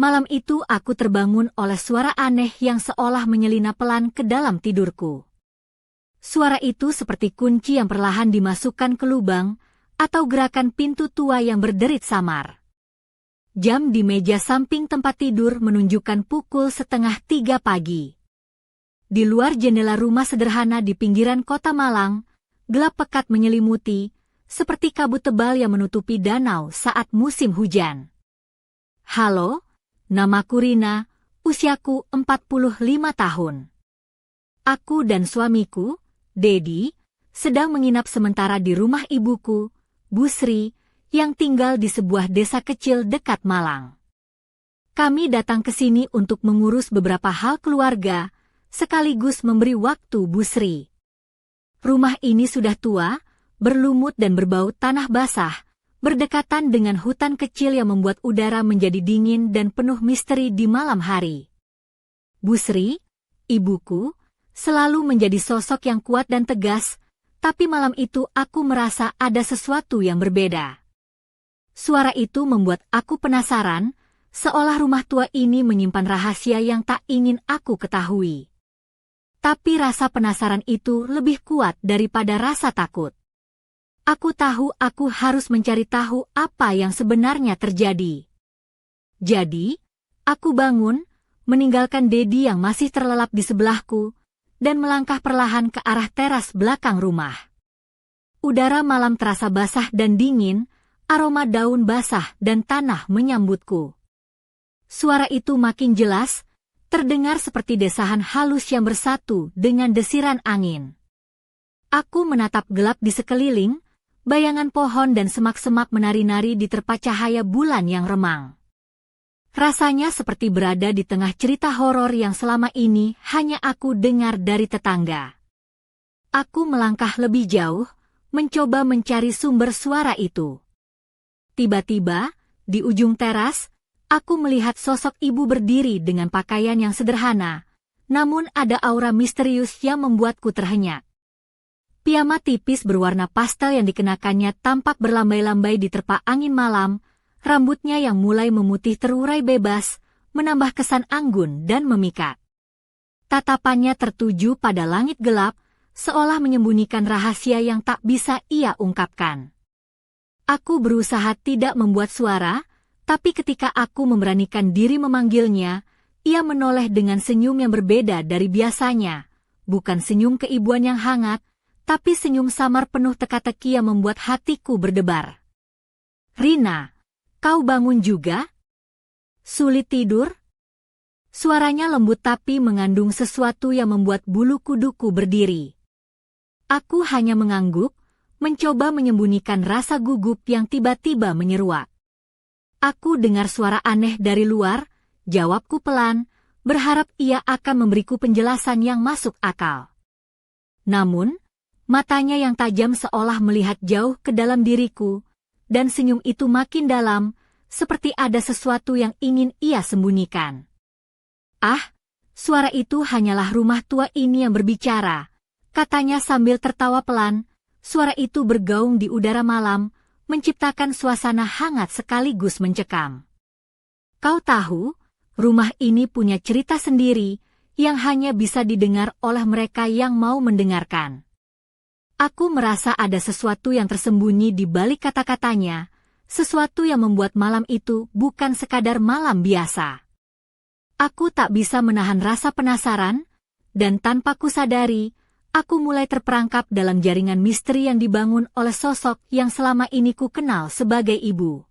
Malam itu aku terbangun oleh suara aneh yang seolah menyelinap pelan ke dalam tidurku. Suara itu seperti kunci yang perlahan dimasukkan ke lubang, atau gerakan pintu tua yang berderit samar. Jam di meja samping tempat tidur menunjukkan pukul 2:30 pagi. Di luar jendela rumah sederhana di pinggiran kota Malang, gelap pekat menyelimuti, seperti kabut tebal yang menutupi danau saat musim hujan. Halo, namaku Rina, usiaku 45 tahun. Aku dan suamiku, Dedi, sedang menginap sementara di rumah ibuku, Bu Sri, yang tinggal di sebuah desa kecil dekat Malang. Kami datang ke sini untuk mengurus beberapa hal keluarga, sekaligus memberi waktu Bu Sri. Rumah ini sudah tua, berlumut dan berbau tanah basah, berdekatan dengan hutan kecil yang membuat udara menjadi dingin dan penuh misteri di malam hari. Bu Sri, ibuku, selalu menjadi sosok yang kuat dan tegas, tapi malam itu aku merasa ada sesuatu yang berbeda. Suara itu membuat aku penasaran, seolah rumah tua ini menyimpan rahasia yang tak ingin aku ketahui. Tapi rasa penasaran itu lebih kuat daripada rasa takut. Aku tahu aku harus mencari tahu apa yang sebenarnya terjadi. Jadi, aku bangun, meninggalkan Dedi yang masih terlelap di sebelahku, dan melangkah perlahan ke arah teras belakang rumah. Udara malam terasa basah dan dingin, aroma daun basah dan tanah menyambutku. Suara itu makin jelas, terdengar seperti desahan halus yang bersatu dengan desiran angin. Aku menatap gelap di sekeliling, bayangan pohon dan semak-semak menari-nari di terpa cahaya bulan yang remang. Rasanya seperti berada di tengah cerita horor yang selama ini hanya aku dengar dari tetangga. Aku melangkah lebih jauh, mencoba mencari sumber suara itu. Tiba-tiba, di ujung teras, aku melihat sosok ibu berdiri dengan pakaian yang sederhana, namun ada aura misterius yang membuatku terhenyak. Piyama tipis berwarna pastel yang dikenakannya tampak berlambai-lambai di terpa angin malam, rambutnya yang mulai memutih terurai bebas, menambah kesan anggun dan memikat. Tatapannya tertuju pada langit gelap, seolah menyembunyikan rahasia yang tak bisa ia ungkapkan. Aku berusaha tidak membuat suara, tapi ketika aku memberanikan diri memanggilnya, ia menoleh dengan senyum yang berbeda dari biasanya, bukan senyum keibuan yang hangat, tapi senyum samar penuh teka-teki yang membuat hatiku berdebar. Rina, kau bangun juga? Sulit tidur? Suaranya lembut tapi mengandung sesuatu yang membuat bulu kuduku berdiri. Aku hanya mengangguk, mencoba menyembunyikan rasa gugup yang tiba-tiba menyeruak. Aku dengar suara aneh dari luar, jawabku pelan, berharap ia akan memberiku penjelasan yang masuk akal. Namun, matanya yang tajam seolah melihat jauh ke dalam diriku, dan senyum itu makin dalam, seperti ada sesuatu yang ingin ia sembunyikan. Ah, suara itu hanyalah rumah tua ini yang berbicara, katanya sambil tertawa pelan. Suara itu bergaung di udara malam, menciptakan suasana hangat sekaligus mencekam. Kau tahu, rumah ini punya cerita sendiri, yang hanya bisa didengar oleh mereka yang mau mendengarkan. Aku merasa ada sesuatu yang tersembunyi di balik kata-katanya, sesuatu yang membuat malam itu bukan sekadar malam biasa. Aku tak bisa menahan rasa penasaran, dan tanpa kusadari, aku mulai terperangkap dalam jaringan misteri yang dibangun oleh sosok yang selama ini ku kenal sebagai ibu.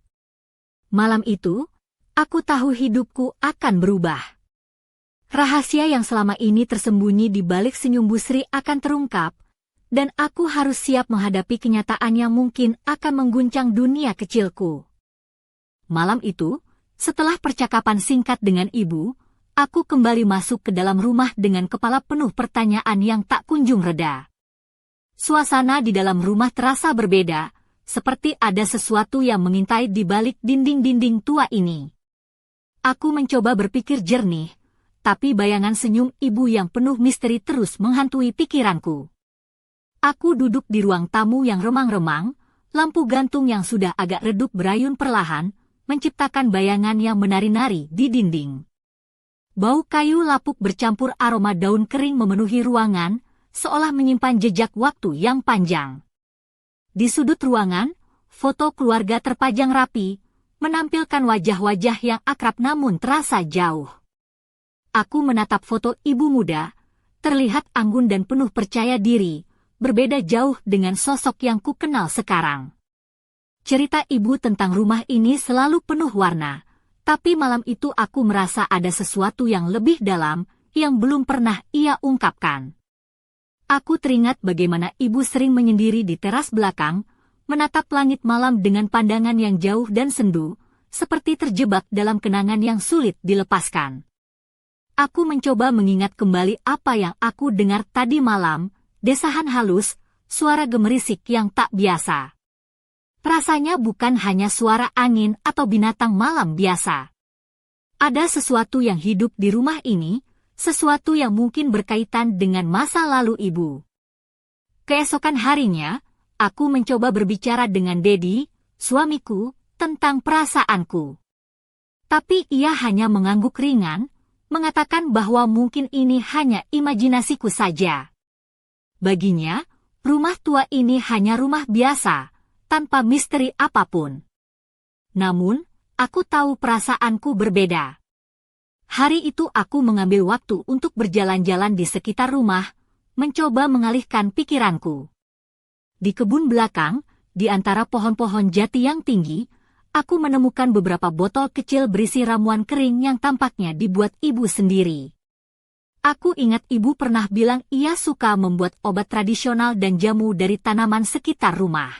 Malam itu, aku tahu hidupku akan berubah. Rahasia yang selama ini tersembunyi di balik senyum Bu Sri akan terungkap, dan aku harus siap menghadapi kenyataan yang mungkin akan mengguncang dunia kecilku. Malam itu, setelah percakapan singkat dengan ibu, aku kembali masuk ke dalam rumah dengan kepala penuh pertanyaan yang tak kunjung reda. Suasana di dalam rumah terasa berbeda, seperti ada sesuatu yang mengintai di balik dinding-dinding tua ini. Aku mencoba berpikir jernih, tapi bayangan senyum ibu yang penuh misteri terus menghantui pikiranku. Aku duduk di ruang tamu yang remang-remang, lampu gantung yang sudah agak redup berayun perlahan, menciptakan bayangan yang menari-nari di dinding. Bau kayu lapuk bercampur aroma daun kering memenuhi ruangan, seolah menyimpan jejak waktu yang panjang. Di sudut ruangan, foto keluarga terpajang rapi, menampilkan wajah-wajah yang akrab namun terasa jauh. Aku menatap foto ibu muda, terlihat anggun dan penuh percaya diri, berbeda jauh dengan sosok yang ku kenal sekarang. Cerita ibu tentang rumah ini selalu penuh warna, tapi malam itu aku merasa ada sesuatu yang lebih dalam, yang belum pernah ia ungkapkan. Aku teringat bagaimana ibu sering menyendiri di teras belakang, menatap langit malam dengan pandangan yang jauh dan sendu, seperti terjebak dalam kenangan yang sulit dilepaskan. Aku mencoba mengingat kembali apa yang aku dengar tadi malam, desahan halus, suara gemerisik yang tak biasa. Rasanya bukan hanya suara angin atau binatang malam biasa. Ada sesuatu yang hidup di rumah ini, sesuatu yang mungkin berkaitan dengan masa lalu ibu. Keesokan harinya, aku mencoba berbicara dengan Dedi, suamiku, tentang perasaanku. Tapi ia hanya mengangguk ringan, mengatakan bahwa mungkin ini hanya imajinasiku saja. Baginya, rumah tua ini hanya rumah biasa, tanpa misteri apapun. Namun, aku tahu perasaanku berbeda. Hari itu aku mengambil waktu untuk berjalan-jalan di sekitar rumah, mencoba mengalihkan pikiranku. Di kebun belakang, di antara pohon-pohon jati yang tinggi, aku menemukan beberapa botol kecil berisi ramuan kering yang tampaknya dibuat ibu sendiri. Aku ingat ibu pernah bilang ia suka membuat obat tradisional dan jamu dari tanaman sekitar rumah.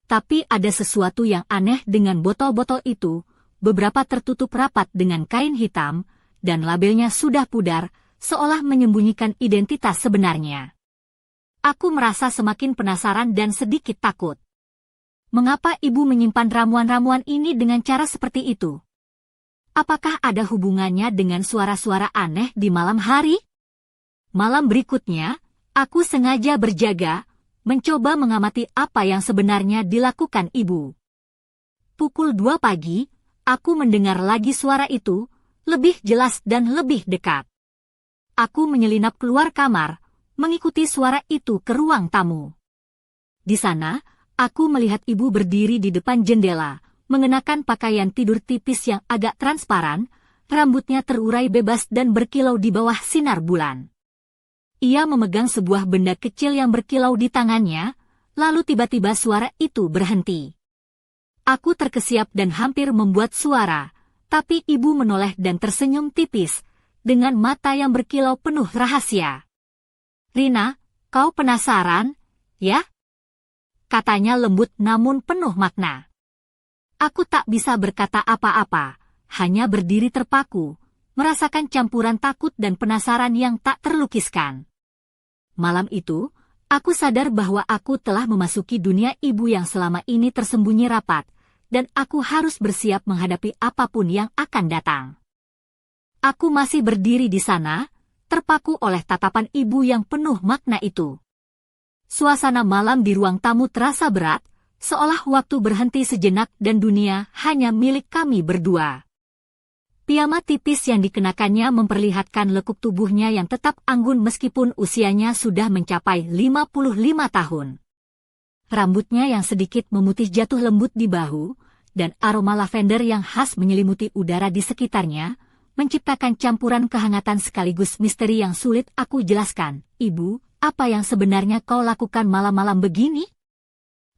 Tapi ada sesuatu yang aneh dengan botol-botol itu. Beberapa tertutup rapat dengan kain hitam, dan labelnya sudah pudar, seolah menyembunyikan identitas sebenarnya. Aku merasa semakin penasaran dan sedikit takut. Mengapa ibu menyimpan ramuan-ramuan ini dengan cara seperti itu? Apakah ada hubungannya dengan suara-suara aneh di malam hari? Malam berikutnya, aku sengaja berjaga, mencoba mengamati apa yang sebenarnya dilakukan ibu. Pukul 2 pagi, aku mendengar lagi suara itu, lebih jelas dan lebih dekat. Aku menyelinap keluar kamar, mengikuti suara itu ke ruang tamu. Di sana, aku melihat ibu berdiri di depan jendela, mengenakan pakaian tidur tipis yang agak transparan, rambutnya terurai bebas dan berkilau di bawah sinar bulan. Ia memegang sebuah benda kecil yang berkilau di tangannya, lalu tiba-tiba suara itu berhenti. Aku terkesiap dan hampir membuat suara, tapi ibu menoleh dan tersenyum tipis, dengan mata yang berkilau penuh rahasia. "Rina, kau penasaran, ya?" Katanya lembut namun penuh makna. Aku tak bisa berkata apa-apa, hanya berdiri terpaku, merasakan campuran takut dan penasaran yang tak terlukiskan. Malam itu, aku sadar bahwa aku telah memasuki dunia ibu yang selama ini tersembunyi rapat, dan aku harus bersiap menghadapi apapun yang akan datang. Aku masih berdiri di sana, terpaku oleh tatapan ibu yang penuh makna itu. Suasana malam di ruang tamu terasa berat, seolah waktu berhenti sejenak dan dunia hanya milik kami berdua. Piyama tipis yang dikenakannya memperlihatkan lekuk tubuhnya yang tetap anggun meskipun usianya sudah mencapai 55 tahun. Rambutnya yang sedikit memutih jatuh lembut di bahu, dan aroma lavender yang khas menyelimuti udara di sekitarnya, menciptakan campuran kehangatan sekaligus misteri yang sulit aku jelaskan. "Ibu, apa yang sebenarnya kau lakukan malam-malam begini?"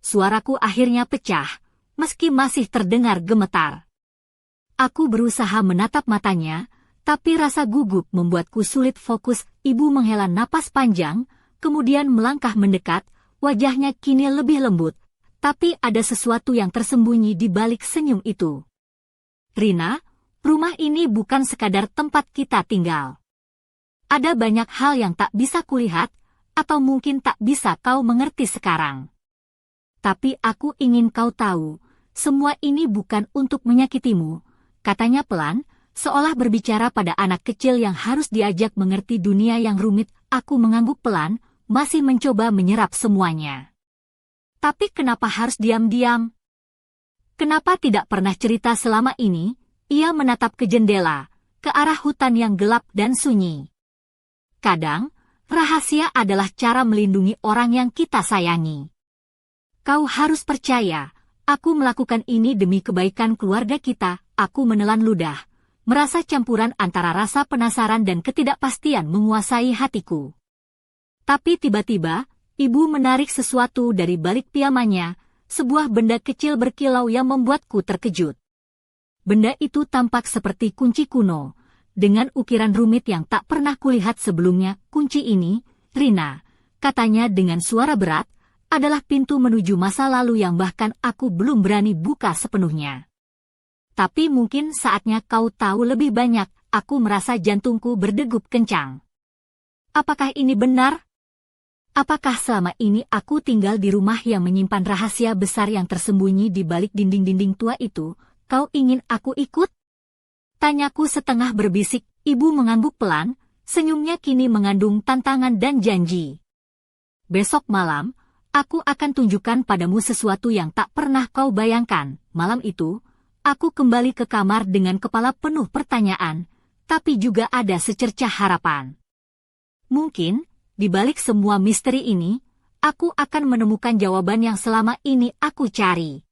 Suaraku akhirnya pecah, meski masih terdengar gemetar. Aku berusaha menatap matanya, tapi rasa gugup membuatku sulit fokus. Ibu menghela napas panjang, kemudian melangkah mendekat. Wajahnya kini lebih lembut, tapi ada sesuatu yang tersembunyi di balik senyum itu. "Rina, rumah ini bukan sekadar tempat kita tinggal. Ada banyak hal yang tak bisa kulihat, atau mungkin tak bisa kau mengerti sekarang. Tapi aku ingin kau tahu, semua ini bukan untuk menyakitimu," katanya pelan, seolah berbicara pada anak kecil yang harus diajak mengerti dunia yang rumit. Aku mengangguk pelan, masih mencoba menyerap semuanya. "Tapi kenapa harus diam-diam?" Kenapa tidak pernah cerita selama ini? Ia menatap ke jendela, ke arah hutan yang gelap dan sunyi. Kadang, rahasia adalah cara melindungi orang yang kita sayangi. Kau harus percaya, aku melakukan ini demi kebaikan keluarga kita. Aku menelan ludah, merasa campuran antara rasa penasaran dan ketidakpastian menguasai hatiku. Tapi tiba-tiba, ibu menarik sesuatu dari balik pijamannya, sebuah benda kecil berkilau yang membuatku terkejut. Benda itu tampak seperti kunci kuno, dengan ukiran rumit yang tak pernah kulihat sebelumnya. Kunci ini, Rina, katanya dengan suara berat, adalah pintu menuju masa lalu yang bahkan aku belum berani buka sepenuhnya. Tapi mungkin saatnya kau tahu lebih banyak. Aku merasa jantungku berdegup kencang. Apakah ini benar? Apakah selama ini aku tinggal di rumah yang menyimpan rahasia besar yang tersembunyi di balik dinding-dinding tua itu? Kau ingin aku ikut? Tanyaku setengah berbisik. Ibu mengangguk pelan, senyumnya kini mengandung tantangan dan janji. Besok malam, aku akan tunjukkan padamu sesuatu yang tak pernah kau bayangkan. Malam itu, aku kembali ke kamar dengan kepala penuh pertanyaan, tapi juga ada secercah harapan. Mungkin, di balik semua misteri ini, aku akan menemukan jawaban yang selama ini aku cari.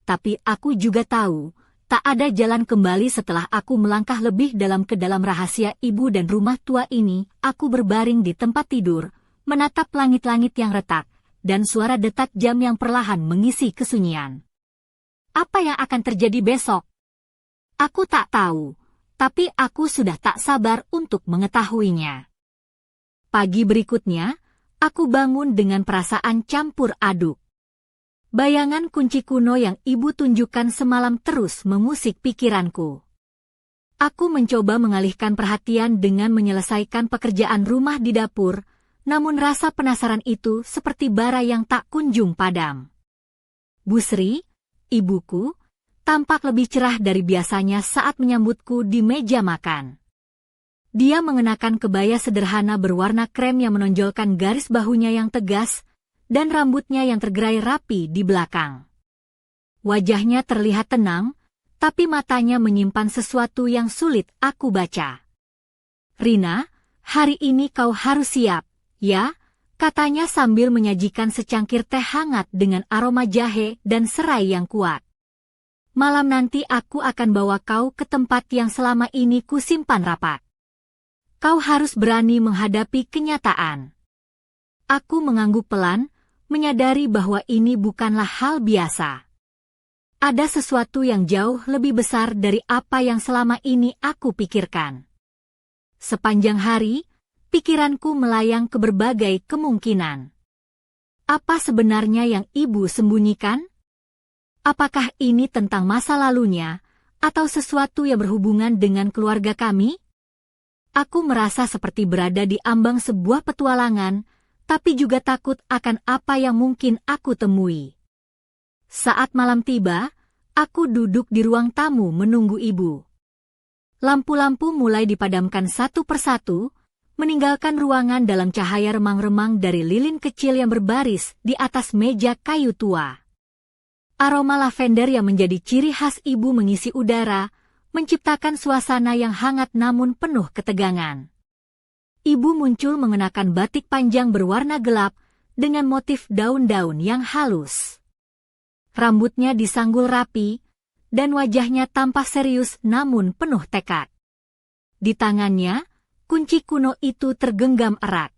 Tapi aku juga tahu, tak ada jalan kembali setelah aku melangkah lebih dalam ke dalam rahasia ibu dan rumah tua ini. Aku berbaring di tempat tidur, menatap langit-langit yang retak, dan suara detak jam yang perlahan mengisi kesunyian. Apa yang akan terjadi besok? Aku tak tahu, tapi aku sudah tak sabar untuk mengetahuinya. Pagi berikutnya, aku bangun dengan perasaan campur aduk. Bayangan kunci kuno yang ibu tunjukkan semalam terus mengusik pikiranku. Aku mencoba mengalihkan perhatian dengan menyelesaikan pekerjaan rumah di dapur, namun rasa penasaran itu seperti bara yang tak kunjung padam. Bu Sri, ibuku, tampak lebih cerah dari biasanya saat menyambutku di meja makan. Dia mengenakan kebaya sederhana berwarna krem yang menonjolkan garis bahunya yang tegas, dan rambutnya yang tergerai rapi di belakang. Wajahnya terlihat tenang, tapi matanya menyimpan sesuatu yang sulit aku baca. Rina, hari ini kau harus siap, ya, katanya sambil menyajikan secangkir teh hangat dengan aroma jahe dan serai yang kuat. Malam nanti aku akan bawa kau ke tempat yang selama ini kusimpan rapat. Kau harus berani menghadapi kenyataan. Aku mengangguk pelan, menyadari bahwa ini bukanlah hal biasa. Ada sesuatu yang jauh lebih besar dari apa yang selama ini aku pikirkan. Sepanjang hari, pikiranku melayang ke berbagai kemungkinan. Apa sebenarnya yang ibu sembunyikan? Apakah ini tentang masa lalunya, atau sesuatu yang berhubungan dengan keluarga kami? Aku merasa seperti berada di ambang sebuah petualangan, tapi juga takut akan apa yang mungkin aku temui. Saat malam tiba, aku duduk di ruang tamu menunggu ibu. Lampu-lampu mulai dipadamkan satu persatu, meninggalkan ruangan dalam cahaya remang-remang dari lilin kecil yang berbaris di atas meja kayu tua. Aroma lavender yang menjadi ciri khas ibu mengisi udara, menciptakan suasana yang hangat namun penuh ketegangan. Ibu muncul mengenakan batik panjang berwarna gelap dengan motif daun-daun yang halus. Rambutnya disanggul rapi, dan wajahnya tampak serius namun penuh tekad. Di tangannya, kunci kuno itu tergenggam erat.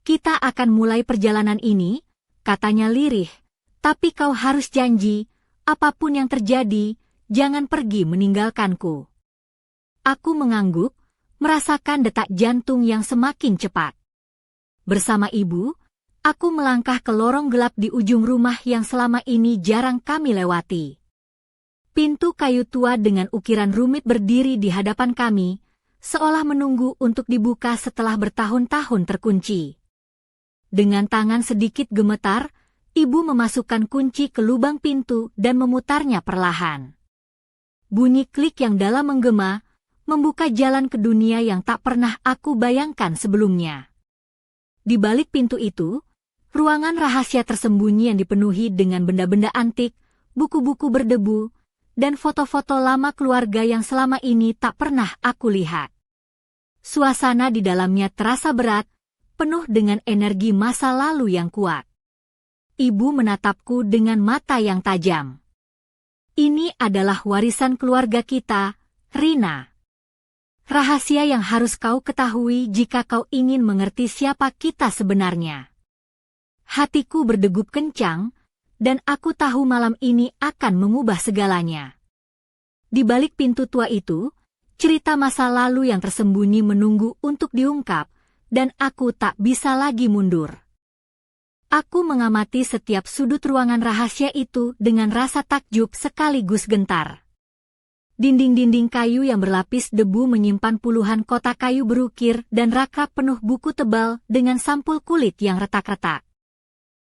Kita akan mulai perjalanan ini, katanya lirih, tapi kau harus janji, apapun yang terjadi, jangan pergi meninggalkanku. Aku mengangguk, merasakan detak jantung yang semakin cepat. Bersama ibu, aku melangkah ke lorong gelap di ujung rumah yang selama ini jarang kami lewati. Pintu kayu tua dengan ukiran rumit berdiri di hadapan kami, seolah menunggu untuk dibuka setelah bertahun-tahun terkunci. Dengan tangan sedikit gemetar, ibu memasukkan kunci ke lubang pintu dan memutarnya perlahan. Bunyi klik yang dalam menggema, membuka jalan ke dunia yang tak pernah aku bayangkan sebelumnya. Di balik pintu itu, ruangan rahasia tersembunyi yang dipenuhi dengan benda-benda antik, buku-buku berdebu, dan foto-foto lama keluarga yang selama ini tak pernah aku lihat. Suasana di dalamnya terasa berat, penuh dengan energi masa lalu yang kuat. Ibu menatapku dengan mata yang tajam. Ini adalah warisan keluarga kita, Rina. Rahasia yang harus kau ketahui jika kau ingin mengerti siapa kita sebenarnya. Hatiku berdegup kencang, dan aku tahu malam ini akan mengubah segalanya. Di balik pintu tua itu, cerita masa lalu yang tersembunyi menunggu untuk diungkap, dan aku tak bisa lagi mundur. Aku mengamati setiap sudut ruangan rahasia itu dengan rasa takjub sekaligus gentar. Dinding-dinding kayu yang berlapis debu menyimpan puluhan kotak kayu berukir dan rak-rak penuh buku tebal dengan sampul kulit yang retak-retak.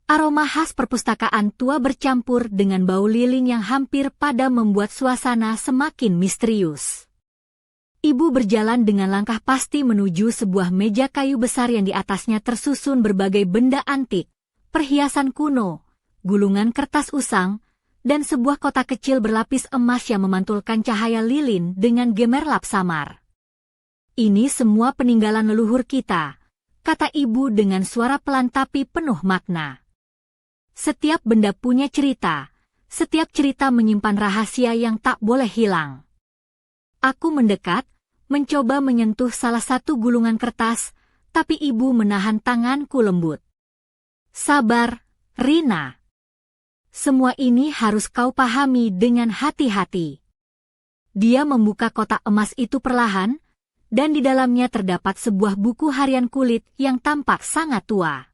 Aroma khas perpustakaan tua bercampur dengan bau lilin yang hampir pada membuat suasana semakin misterius. Ibu berjalan dengan langkah pasti menuju sebuah meja kayu besar yang di atasnya tersusun berbagai benda antik, perhiasan kuno, gulungan kertas usang, dan sebuah kotak kecil berlapis emas yang memantulkan cahaya lilin dengan gemerlap samar. Ini semua peninggalan leluhur kita, kata ibu dengan suara pelan tapi penuh makna. Setiap benda punya cerita, setiap cerita menyimpan rahasia yang tak boleh hilang. Aku mendekat, mencoba menyentuh salah satu gulungan kertas, tapi ibu menahan tanganku lembut. Sabar, Rina. Semua ini harus kau pahami dengan hati-hati. Dia membuka kotak emas itu perlahan, dan di dalamnya terdapat sebuah buku harian kulit yang tampak sangat tua.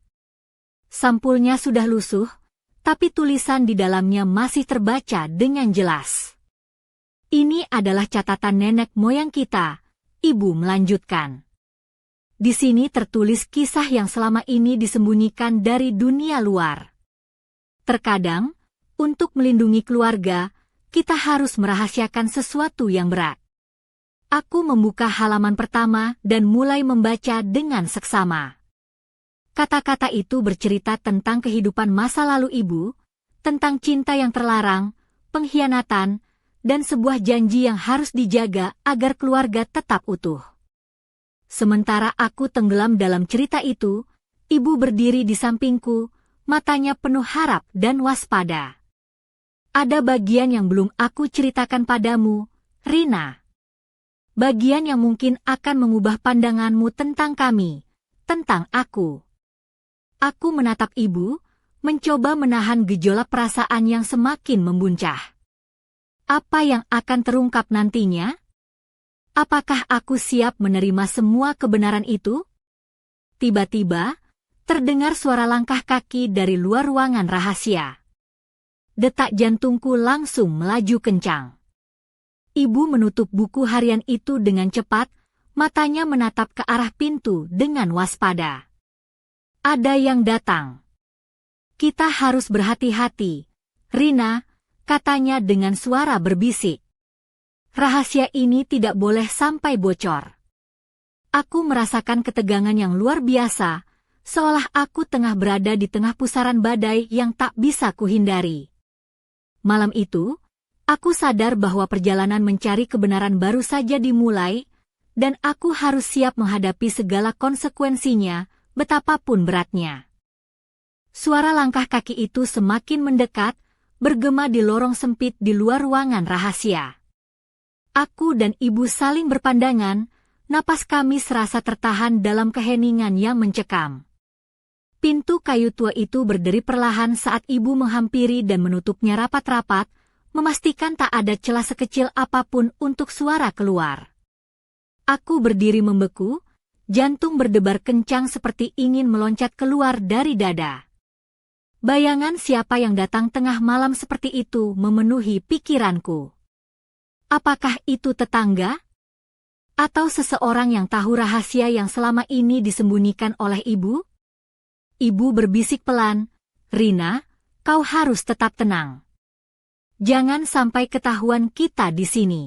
Sampulnya sudah lusuh, tapi tulisan di dalamnya masih terbaca dengan jelas. Ini adalah catatan nenek moyang kita, ibu melanjutkan. Di sini tertulis kisah yang selama ini disembunyikan dari dunia luar. Terkadang, untuk melindungi keluarga, kita harus merahasiakan sesuatu yang berat. Aku membuka halaman pertama dan mulai membaca dengan seksama. Kata-kata itu bercerita tentang kehidupan masa lalu ibu, tentang cinta yang terlarang, pengkhianatan, dan sebuah janji yang harus dijaga agar keluarga tetap utuh. Sementara aku tenggelam dalam cerita itu, ibu berdiri di sampingku, matanya penuh harap dan waspada. Ada bagian yang belum aku ceritakan padamu, Rina. Bagian yang mungkin akan mengubah pandanganmu tentang kami, tentang aku. Aku menatap ibu, mencoba menahan gejolak perasaan yang semakin membuncah. Apa yang akan terungkap nantinya? Apakah aku siap menerima semua kebenaran itu? Tiba-tiba, terdengar suara langkah kaki dari luar ruangan rahasia. Detak jantungku langsung melaju kencang. Ibu menutup buku harian itu dengan cepat, matanya menatap ke arah pintu dengan waspada. Ada yang datang. Kita harus berhati-hati, Rina, katanya dengan suara berbisik. Rahasia ini tidak boleh sampai bocor. Aku merasakan ketegangan yang luar biasa, seolah aku tengah berada di tengah pusaran badai yang tak bisa kuhindari. Malam itu, aku sadar bahwa perjalanan mencari kebenaran baru saja dimulai, dan aku harus siap menghadapi segala konsekuensinya, betapapun beratnya. Suara langkah kaki itu semakin mendekat, bergema di lorong sempit di luar ruangan rahasia. Aku dan ibu saling berpandangan, napas kami serasa tertahan dalam keheningan yang mencekam. Pintu kayu tua itu berderi perlahan saat ibu menghampiri dan menutupnya rapat-rapat, memastikan tak ada celah sekecil apapun untuk suara keluar. Aku berdiri membeku, jantung berdebar kencang seperti ingin meloncat keluar dari dada. Bayangan siapa yang datang tengah malam seperti itu memenuhi pikiranku. Apakah itu tetangga? Atau seseorang yang tahu rahasia yang selama ini disembunyikan oleh ibu? Ibu berbisik pelan, Rina, kau harus tetap tenang. Jangan sampai ketahuan kita di sini.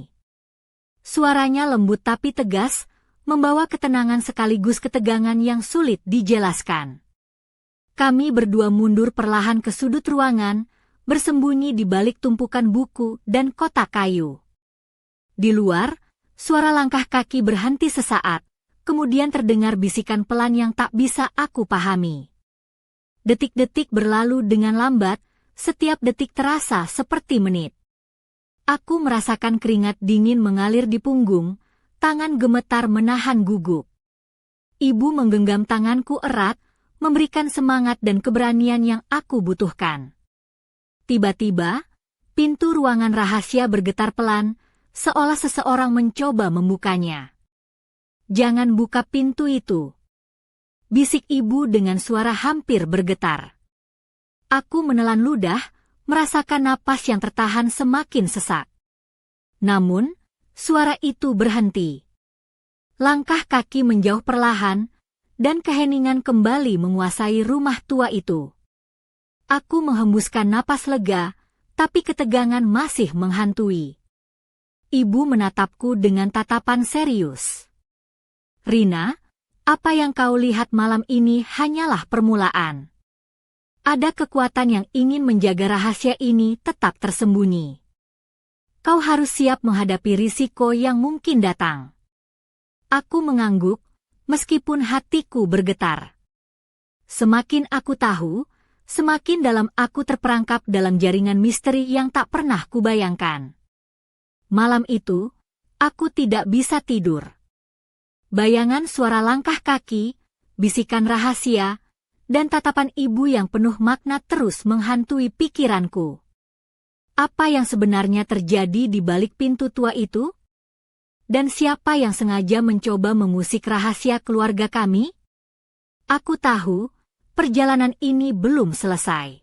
Suaranya lembut tapi tegas, membawa ketenangan sekaligus ketegangan yang sulit dijelaskan. Kami berdua mundur perlahan ke sudut ruangan, bersembunyi di balik tumpukan buku dan kotak kayu. Di luar, suara langkah kaki berhenti sesaat, kemudian terdengar bisikan pelan yang tak bisa aku pahami. Detik-detik berlalu dengan lambat, setiap detik terasa seperti menit. Aku merasakan keringat dingin mengalir di punggung, tangan gemetar menahan gugup. Ibu menggenggam tanganku erat, memberikan semangat dan keberanian yang aku butuhkan. Tiba-tiba, pintu ruangan rahasia bergetar pelan, seolah seseorang mencoba membukanya. "Jangan buka pintu itu," bisik ibu dengan suara hampir bergetar. Aku menelan ludah, merasakan napas yang tertahan semakin sesak. Namun, suara itu berhenti. Langkah kaki menjauh perlahan, dan keheningan kembali menguasai rumah tua itu. Aku menghembuskan napas lega, tapi ketegangan masih menghantui. Ibu menatapku dengan tatapan serius. "Rina, apa yang kau lihat malam ini hanyalah permulaan. Ada kekuatan yang ingin menjaga rahasia ini tetap tersembunyi. Kau harus siap menghadapi risiko yang mungkin datang." Aku mengangguk, meskipun hatiku bergetar. Semakin aku tahu, semakin dalam aku terperangkap dalam jaringan misteri yang tak pernah kubayangkan. Malam itu, aku tidak bisa tidur. Bayangan suara langkah kaki, bisikan rahasia, dan tatapan ibu yang penuh makna terus menghantui pikiranku. Apa yang sebenarnya terjadi di balik pintu tua itu? Dan siapa yang sengaja mencoba mengusik rahasia keluarga kami? Aku tahu, perjalanan ini belum selesai.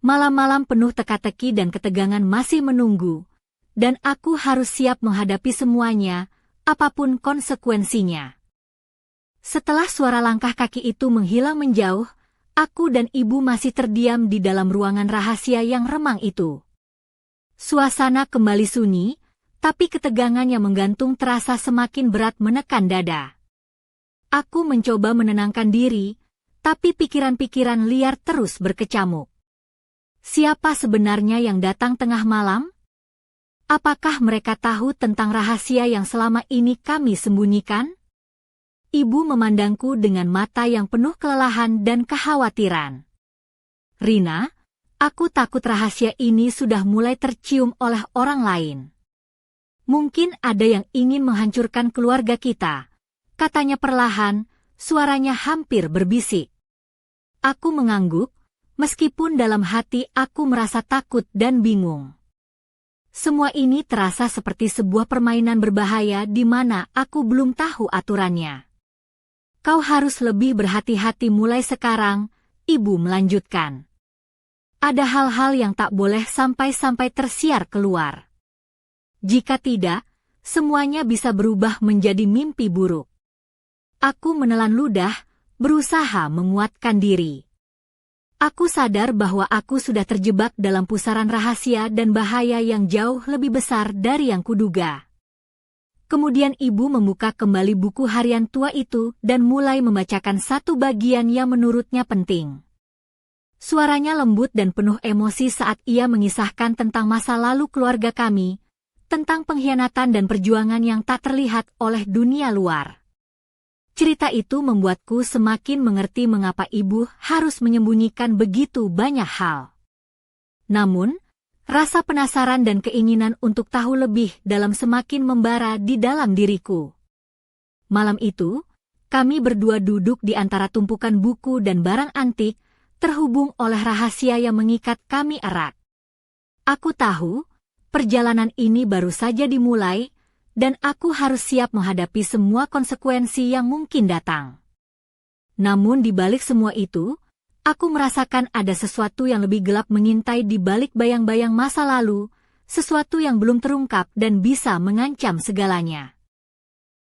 Malam-malam penuh teka-teki dan ketegangan masih menunggu, dan aku harus siap menghadapi semuanya, apapun konsekuensinya. Setelah suara langkah kaki itu menghilang menjauh, aku dan ibu masih terdiam di dalam ruangan rahasia yang remang itu. Suasana kembali sunyi, tapi ketegangan yang menggantung terasa semakin berat menekan dada. Aku mencoba menenangkan diri, tapi pikiran-pikiran liar terus berkecamuk. Siapa sebenarnya yang datang tengah malam? Apakah mereka tahu tentang rahasia yang selama ini kami sembunyikan? Ibu memandangku dengan mata yang penuh kelelahan dan kekhawatiran. "Rina, aku takut rahasia ini sudah mulai tercium oleh orang lain. Mungkin ada yang ingin menghancurkan keluarga kita," katanya perlahan, suaranya hampir berbisik. Aku mengangguk, meskipun dalam hati aku merasa takut dan bingung. Semua ini terasa seperti sebuah permainan berbahaya di mana aku belum tahu aturannya. "Kau harus lebih berhati-hati mulai sekarang," ibu melanjutkan. "Ada hal-hal yang tak boleh sampai-sampai tersiar keluar. Jika tidak, semuanya bisa berubah menjadi mimpi buruk." Aku menelan ludah, berusaha menguatkan diri. Aku sadar bahwa aku sudah terjebak dalam pusaran rahasia dan bahaya yang jauh lebih besar dari yang kuduga. Kemudian ibu membuka kembali buku harian tua itu dan mulai membacakan satu bagian yang menurutnya penting. Suaranya lembut dan penuh emosi saat ia mengisahkan tentang masa lalu keluarga kami, tentang pengkhianatan dan perjuangan yang tak terlihat oleh dunia luar. Cerita itu membuatku semakin mengerti mengapa ibu harus menyembunyikan begitu banyak hal. Namun, rasa penasaran dan keinginan untuk tahu lebih dalam semakin membara di dalam diriku. Malam itu, kami berdua duduk di antara tumpukan buku dan barang antik, terhubung oleh rahasia yang mengikat kami erat. Aku tahu, perjalanan ini baru saja dimulai, dan aku harus siap menghadapi semua konsekuensi yang mungkin datang. Namun di balik semua itu, aku merasakan ada sesuatu yang lebih gelap mengintai di balik bayang-bayang masa lalu, sesuatu yang belum terungkap dan bisa mengancam segalanya.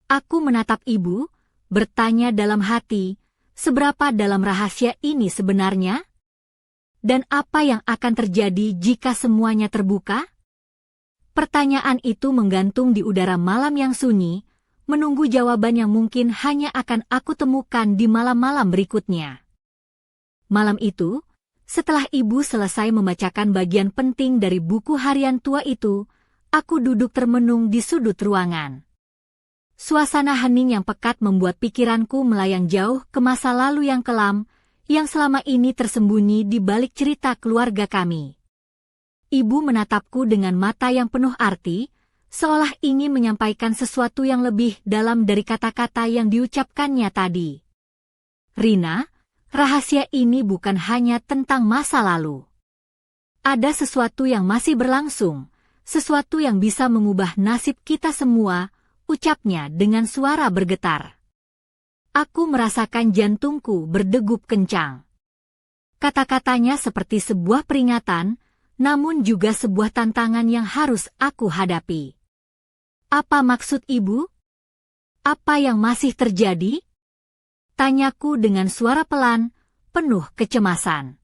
Aku menatap ibu, bertanya dalam hati, seberapa dalam rahasia ini sebenarnya? Dan apa yang akan terjadi jika semuanya terbuka? Pertanyaan itu menggantung di udara malam yang sunyi, menunggu jawaban yang mungkin hanya akan aku temukan di malam-malam berikutnya. Malam itu, Setelah ibu selesai membacakan bagian penting dari buku harian tua itu, aku duduk termenung di sudut ruangan. Suasana hening yang pekat membuat pikiranku melayang jauh ke masa lalu yang kelam, yang selama ini tersembunyi di balik cerita keluarga kami. Ibu menatapku dengan mata yang penuh arti, seolah ingin menyampaikan sesuatu yang lebih dalam dari kata-kata yang diucapkannya tadi. Rina, rahasia ini bukan hanya tentang masa lalu. Ada sesuatu yang masih berlangsung, sesuatu yang bisa mengubah nasib kita semua, ucapnya dengan suara bergetar. Aku merasakan jantungku berdegup kencang. Kata-katanya seperti sebuah peringatan, namun juga sebuah tantangan yang harus aku hadapi. Apa maksud ibu? Apa yang masih terjadi? Tanyaku dengan suara pelan, penuh kecemasan.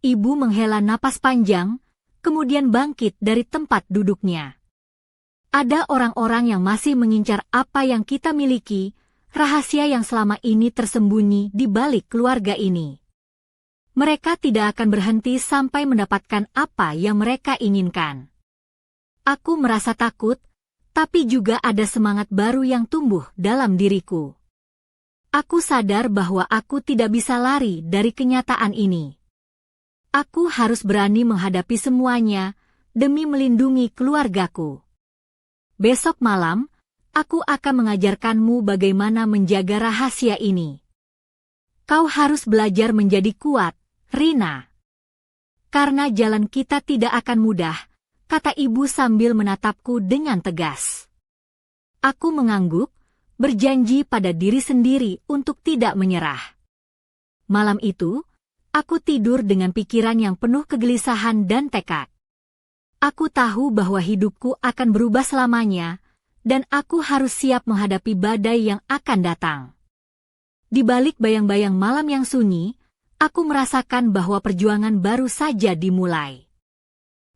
Ibu menghela napas panjang, kemudian bangkit dari tempat duduknya. Ada orang-orang yang masih mengincar apa yang kita miliki, rahasia yang selama ini tersembunyi di balik keluarga ini. Mereka tidak akan berhenti sampai mendapatkan apa yang mereka inginkan. Aku merasa takut, tapi juga ada semangat baru yang tumbuh dalam diriku. Aku sadar bahwa aku tidak bisa lari dari kenyataan ini. Aku harus berani menghadapi semuanya demi melindungi keluargaku. Besok malam, aku akan mengajarkanmu bagaimana menjaga rahasia ini. Kau harus belajar menjadi kuat, Rina. Karena jalan kita tidak akan mudah, kata ibu sambil menatapku dengan tegas. Aku mengangguk, berjanji pada diri sendiri untuk tidak menyerah. Malam itu, aku tidur dengan pikiran yang penuh kegelisahan dan tekad. Aku tahu bahwa hidupku akan berubah selamanya, dan aku harus siap menghadapi badai yang akan datang. Di balik bayang-bayang malam yang sunyi, aku merasakan bahwa perjuangan baru saja dimulai.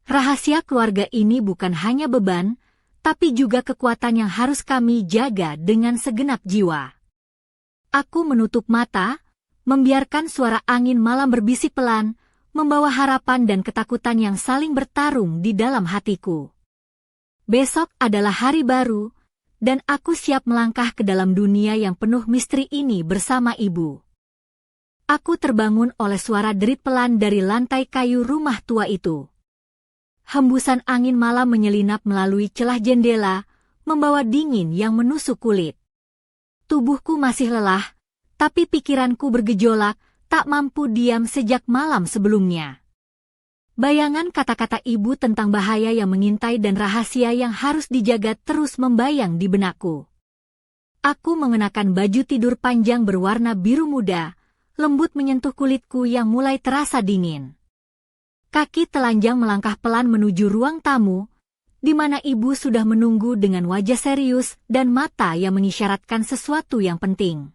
Rahasia keluarga ini bukan hanya beban, tapi juga kekuatan yang harus kami jaga dengan segenap jiwa. Aku menutup mata, membiarkan suara angin malam berbisik pelan, membawa harapan dan ketakutan yang saling bertarung di dalam hatiku. Besok adalah hari baru, dan aku siap melangkah ke dalam dunia yang penuh misteri ini bersama ibu. Aku terbangun oleh suara derit pelan dari lantai kayu rumah tua itu. Hembusan angin malam menyelinap melalui celah jendela, membawa dingin yang menusuk kulit. Tubuhku masih lelah, tapi pikiranku bergejolak, tak mampu diam sejak malam sebelumnya. Bayangan kata-kata ibu tentang bahaya yang mengintai dan rahasia yang harus dijaga terus membayang di benakku. Aku mengenakan baju tidur panjang berwarna biru muda, lembut menyentuh kulitku yang mulai terasa dingin. Kaki telanjang melangkah pelan menuju ruang tamu, di mana ibu sudah menunggu dengan wajah serius dan mata yang mengisyaratkan sesuatu yang penting.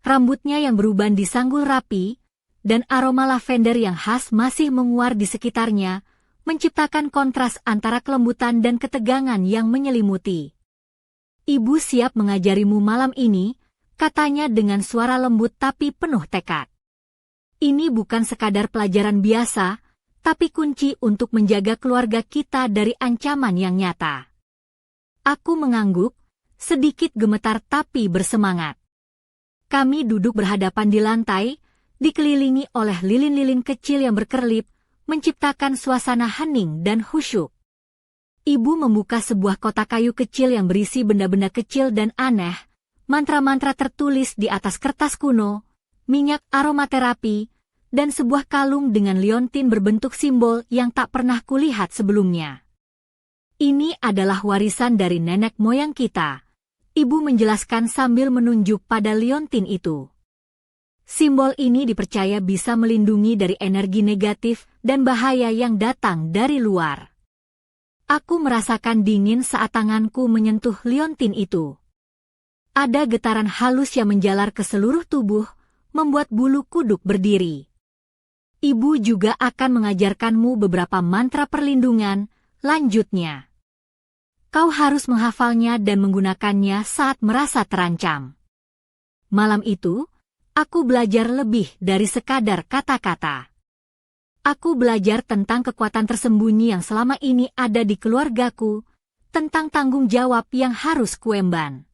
Rambutnya yang beruban disanggul rapi, dan aroma lavender yang khas masih menguar di sekitarnya, menciptakan kontras antara kelembutan dan ketegangan yang menyelimuti. Ibu siap mengajarimu malam ini, katanya dengan suara lembut tapi penuh tekad. Ini bukan sekadar pelajaran biasa, tapi kunci untuk menjaga keluarga kita dari ancaman yang nyata. Aku mengangguk, sedikit gemetar tapi bersemangat. Kami duduk berhadapan di lantai, dikelilingi oleh lilin-lilin kecil yang berkerlip, menciptakan suasana hening dan khusyuk. Ibu membuka sebuah kotak kayu kecil yang berisi benda-benda kecil dan aneh, mantra-mantra tertulis di atas kertas kuno, minyak aromaterapi, dan sebuah kalung dengan liontin berbentuk simbol yang tak pernah kulihat sebelumnya. Ini adalah warisan dari nenek moyang kita, ibu menjelaskan sambil menunjuk pada liontin itu. Simbol ini dipercaya bisa melindungi dari energi negatif dan bahaya yang datang dari luar. Aku merasakan dingin saat tanganku menyentuh liontin itu. Ada getaran halus yang menjalar ke seluruh tubuh, membuat bulu kuduk berdiri. Ibu juga akan mengajarkanmu beberapa mantra perlindungan, lanjutnya. Kau harus menghafalnya dan menggunakannya saat merasa terancam. Malam itu, aku belajar lebih dari sekadar kata-kata. Aku belajar tentang kekuatan tersembunyi yang selama ini ada di keluargaku, tentang tanggung jawab yang harus kuemban.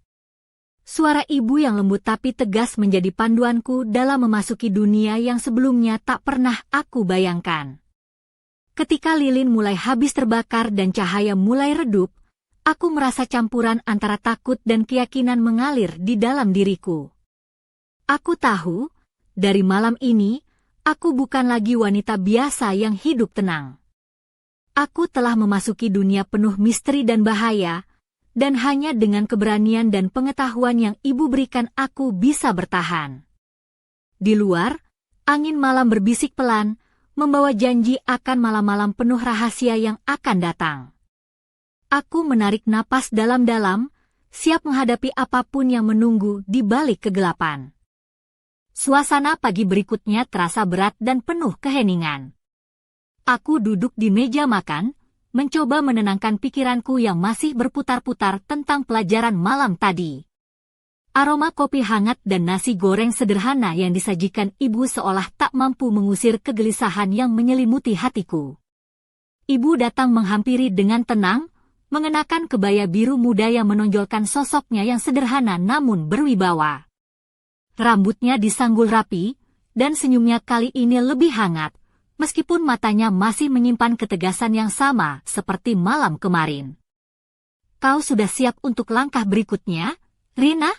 Suara ibu yang lembut tapi tegas menjadi panduanku dalam memasuki dunia yang sebelumnya tak pernah aku bayangkan. Ketika lilin mulai habis terbakar dan cahaya mulai redup, aku merasa campuran antara takut dan keyakinan mengalir di dalam diriku. Aku tahu, dari malam ini, aku bukan lagi wanita biasa yang hidup tenang. Aku telah memasuki dunia penuh misteri dan bahaya, dan hanya dengan keberanian dan pengetahuan yang ibu berikan aku bisa bertahan. Di luar, angin malam berbisik pelan, membawa janji akan malam-malam penuh rahasia yang akan datang. Aku menarik napas dalam-dalam, siap menghadapi apapun yang menunggu di balik kegelapan. Suasana pagi berikutnya terasa berat dan penuh keheningan. Aku duduk di meja makan, mencoba menenangkan pikiranku yang masih berputar-putar tentang pelajaran malam tadi. Aroma kopi hangat dan nasi goreng sederhana yang disajikan ibu seolah tak mampu mengusir kegelisahan yang menyelimuti hatiku. Ibu datang menghampiri dengan tenang, mengenakan kebaya biru muda yang menonjolkan sosoknya yang sederhana namun berwibawa. Rambutnya disanggul rapi, dan senyumnya kali ini lebih hangat, meskipun matanya masih menyimpan ketegasan yang sama seperti malam kemarin. "Kau sudah siap untuk langkah berikutnya, Rina?"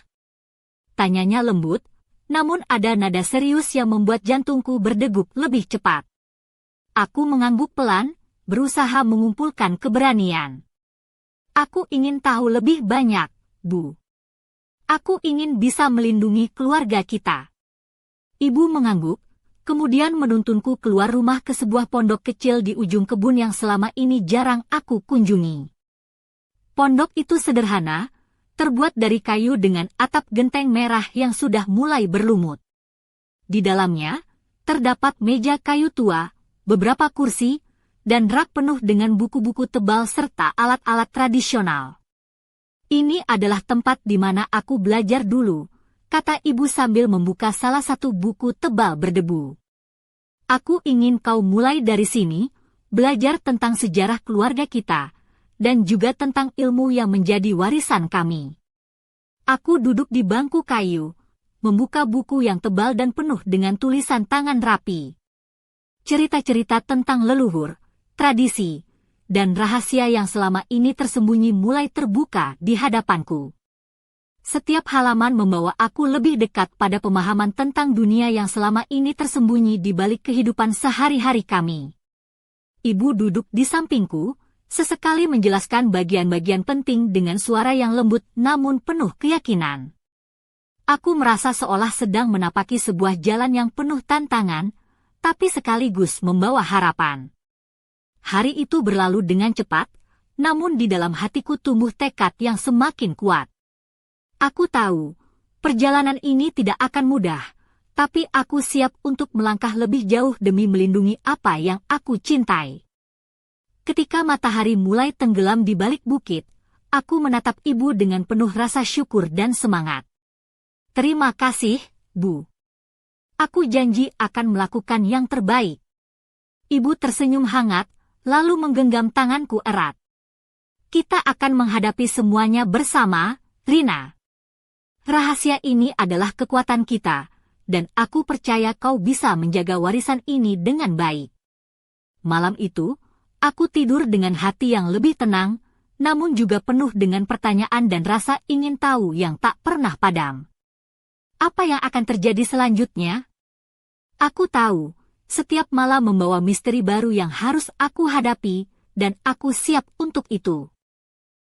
Tanyanya lembut, namun ada nada serius yang membuat jantungku berdegup lebih cepat. Aku mengangguk pelan, berusaha mengumpulkan keberanian. "Aku ingin tahu lebih banyak, Bu. Aku ingin bisa melindungi keluarga kita." Ibu mengangguk, kemudian menuntunku keluar rumah ke sebuah pondok kecil di ujung kebun yang selama ini jarang aku kunjungi. Pondok itu sederhana, terbuat dari kayu dengan atap genteng merah yang sudah mulai berlumut. Di dalamnya, terdapat meja kayu tua, beberapa kursi, dan rak penuh dengan buku-buku tebal serta alat-alat tradisional. "Ini adalah tempat di mana aku belajar dulu," kata ibu sambil membuka salah satu buku tebal berdebu. "Aku ingin kau mulai dari sini, belajar tentang sejarah keluarga kita, dan juga tentang ilmu yang menjadi warisan kami." Aku duduk di bangku kayu, membuka buku yang tebal dan penuh dengan tulisan tangan rapi. Cerita-cerita tentang leluhur, tradisi, dan rahasia yang selama ini tersembunyi mulai terbuka di hadapanku. Setiap halaman membawa aku lebih dekat pada pemahaman tentang dunia yang selama ini tersembunyi di balik kehidupan sehari-hari kami. Ibu duduk di sampingku, sesekali menjelaskan bagian-bagian penting dengan suara yang lembut namun penuh keyakinan. Aku merasa seolah sedang menapaki sebuah jalan yang penuh tantangan, tapi sekaligus membawa harapan. Hari itu berlalu dengan cepat, namun di dalam hatiku tumbuh tekad yang semakin kuat. Aku tahu, perjalanan ini tidak akan mudah, tapi aku siap untuk melangkah lebih jauh demi melindungi apa yang aku cintai. Ketika matahari mulai tenggelam di balik bukit, aku menatap ibu dengan penuh rasa syukur dan semangat. "Terima kasih, Bu. Aku janji akan melakukan yang terbaik." Ibu tersenyum hangat, lalu menggenggam tanganku erat. "Kita akan menghadapi semuanya bersama, Rina. Rahasia ini adalah kekuatan kita, dan aku percaya kau bisa menjaga warisan ini dengan baik." Malam itu, aku tidur dengan hati yang lebih tenang, namun juga penuh dengan pertanyaan dan rasa ingin tahu yang tak pernah padam. Apa yang akan terjadi selanjutnya? Aku tahu, setiap malam membawa misteri baru yang harus aku hadapi, dan aku siap untuk itu.